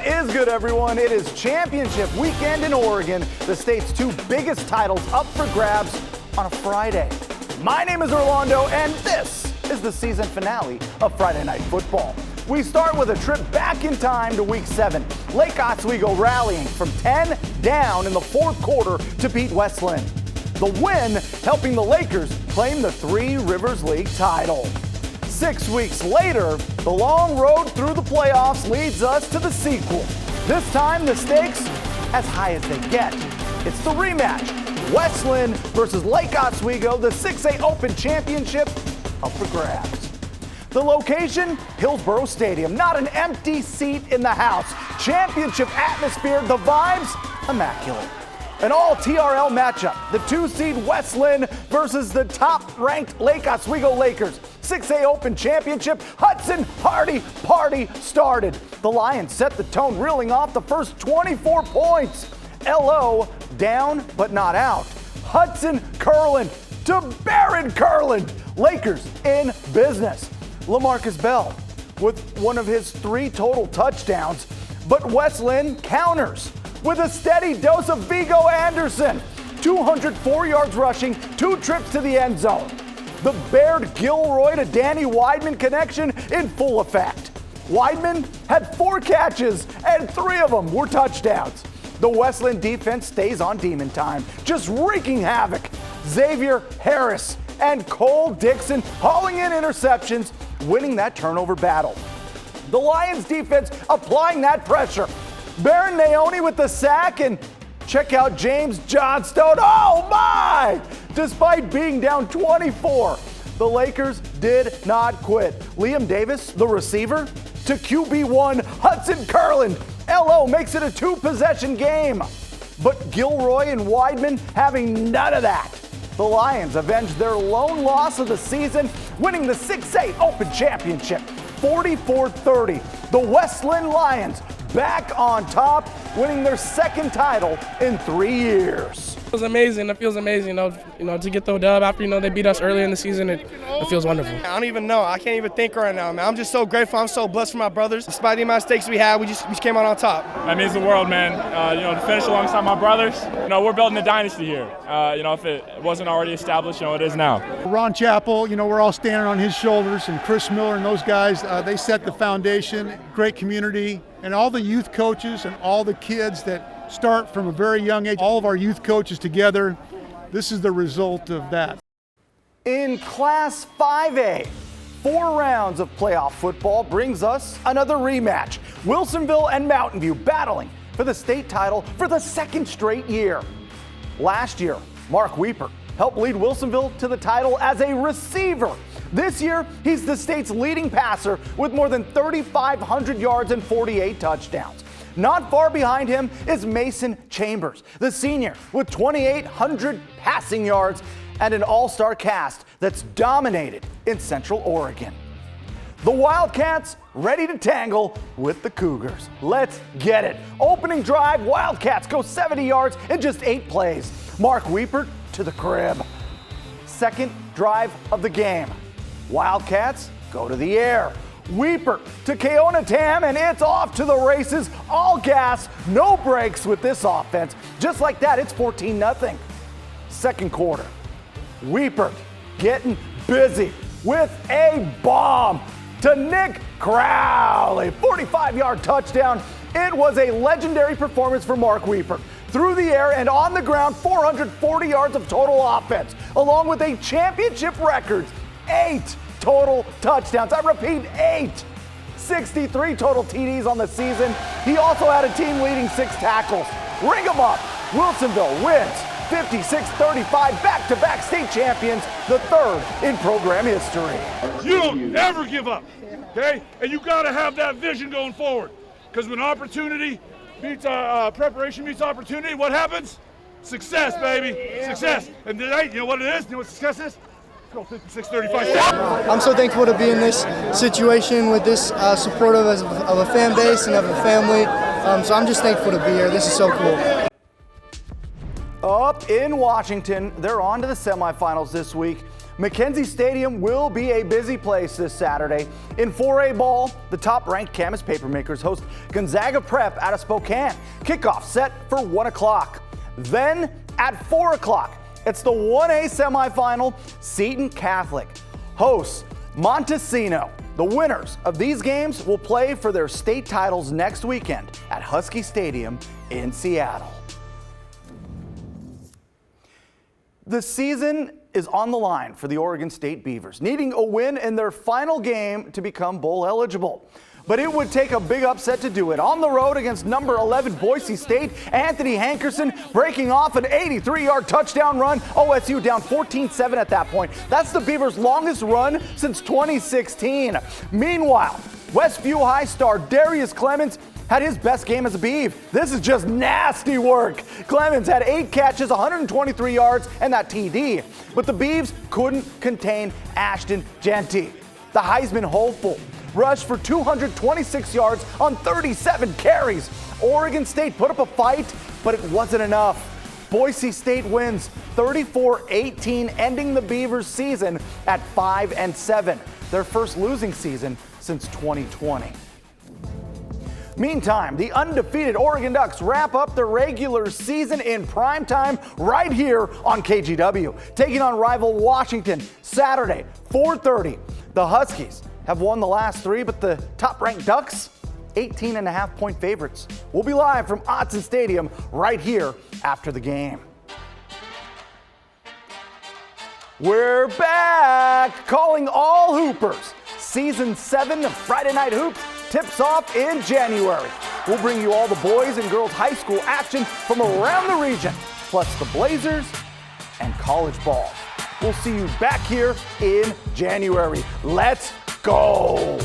What is good, everyone? It is championship weekend in Oregon. The state's two biggest titles up for grabs on a Friday. My name is Orlando, and this is the season finale of Friday Night Football. We start with a trip back in time to Week 7. Lake Oswego rallying from 10 down in the fourth quarter to beat Westland. The win helping the Lakers claim the Three Rivers League title. 6 weeks later, the long road through the playoffs leads us to the sequel. This time, the stakes as high as they get. It's the rematch. Westland versus Lake Oswego, the 6A Open Championship up for grabs. The location, Hillsborough Stadium, not an empty seat in the house. Championship atmosphere, the vibes, immaculate. An all-TRL matchup, the 2-seed Westland versus the top-ranked Lake Oswego Lakers. 6A Open Championship, Hudson Hardy party started. The Lions set the tone, reeling off the first 24 points. LO down but not out. Hudson Curlin to Barron Curlin. Lakers in business. LaMarcus Bell with one of his 3 total touchdowns, but Westland counters with a steady dose of Vigo Anderson. 204 yards rushing, 2 trips to the end zone. The Baird Gilroy to Danny Weidman connection in full effect. Weidman had 4 catches and 3 of them were touchdowns. The Westland defense stays on demon time, just wreaking havoc. Xavier Harris and Cole Dixon hauling in interceptions, winning that turnover battle. The Lions defense applying that pressure. Baron Naoni with the sack, and check out James Johnstone. Oh my! Despite being down 24, the Lakers did not quit. Liam Davis, the receiver, to QB1 Hudson Curlin. LO makes it a 2-possession game. But Gilroy and Weidman having none of that. The Lions avenged their lone loss of the season, winning the 6A Open Championship, 44-30. The Westland Lions back on top, winning their 2nd title in 3 years. It was amazing. It feels amazing, to get the dub after, they beat us earlier in the season. It feels wonderful. I don't even know. I can't even think right now, man. I'm just so grateful. I'm so blessed for my brothers. Despite the amount of stakes we had, we just came out on top. That means the world, man. To finish alongside my brothers, we're building a dynasty here. If it wasn't already established, it is now. Ron Chappell, we're all standing on his shoulders, and Chris Miller and those guys, they set the foundation. Great community, and all the youth coaches and all the kids that start from a very young age, all of our youth coaches together. This is the result of that. In Class 5A, 4 rounds of playoff football brings us another rematch. Wilsonville and Mountain View battling for the state title for the 2nd straight year. Last year, Mark Weeper helped lead Wilsonville to the title as a receiver. This year, he's the state's leading passer with more than 3,500 yards and 48 touchdowns. Not far behind him is Mason Chambers, the senior, with 2,800 passing yards and an all-star cast that's dominated in Central Oregon. The Wildcats ready to tangle with the Cougars. Let's get it. Opening drive, Wildcats go 70 yards in just 8 plays. Mark Weeper to the crib. 2nd drive of the game. Wildcats go to the air. Weeper to Keona Tam, and it's off to the races. All gas, no brakes with this offense. Just like that, it's 14-0. 2nd quarter. Weeper getting busy with a bomb to Nick Crowley. 45-yard touchdown. It was a legendary performance for Mark Weeper. Through the air and on the ground, 440 yards of total offense, along with a championship record, 8 total touchdowns. I repeat, 8. 63 total TDs on the season. He also had a team-leading 6 tackles. Ring them up. Wilsonville wins 56-35, back-to-back state champions, the 3rd in program history. You don't ever give up, okay? And you got to have that vision going forward. Because when opportunity meets preparation meets opportunity, what happens? Success, baby. Success. And tonight, you know what it is? You know what success is? 56-35. I'm so thankful to be in this situation with this supportive of a fan base and of a family. So I'm just thankful to be here. This is so cool. Up in Washington, they're on to the semifinals this week. Mackenzie Stadium will be a busy place this Saturday. In 4A ball, the top-ranked Camas Papermakers host Gonzaga Prep out of Spokane. Kickoff set for 1 o'clock. Then at 4 o'clock, it's the 1A semifinal. Seton Catholic hosts Montesino. The winners of these games will play for their state titles next weekend at Husky Stadium in Seattle. The season is on the line for the Oregon State Beavers, needing a win in their final game to become bowl eligible. But it would take a big upset to do it. On the road against number 11 Boise State, Anthony Hankerson breaking off an 83-yard touchdown run. OSU down 14-7 at that point. That's the Beavers' longest run since 2016. Meanwhile, Westview High star Darius Clemens had his best game as a Beav. This is just nasty work. Clemens had 8 catches, 123 yards, and that TD. But the Beavs couldn't contain Ashton Genty. The Heisman hopeful rushed for 226 yards on 37 carries. Oregon State put up a fight, but it wasn't enough. Boise State wins 34-18, ending the Beavers' season at 5-7, their first losing season since 2020. Meantime, the undefeated Oregon Ducks wrap up their regular season in primetime right here on KGW, taking on rival Washington Saturday, 4:30. The Huskies have won the last 3, but the top-ranked Ducks, 18.5-point favorites. We'll be live from Autzen Stadium right here after the game. We're back, calling all Hoopers. Season 7 of Friday Night Hoops tips off in January. We'll bring you all the boys and girls high school action from around the region, plus the Blazers and college ball. We'll see you back here in January. Let's go!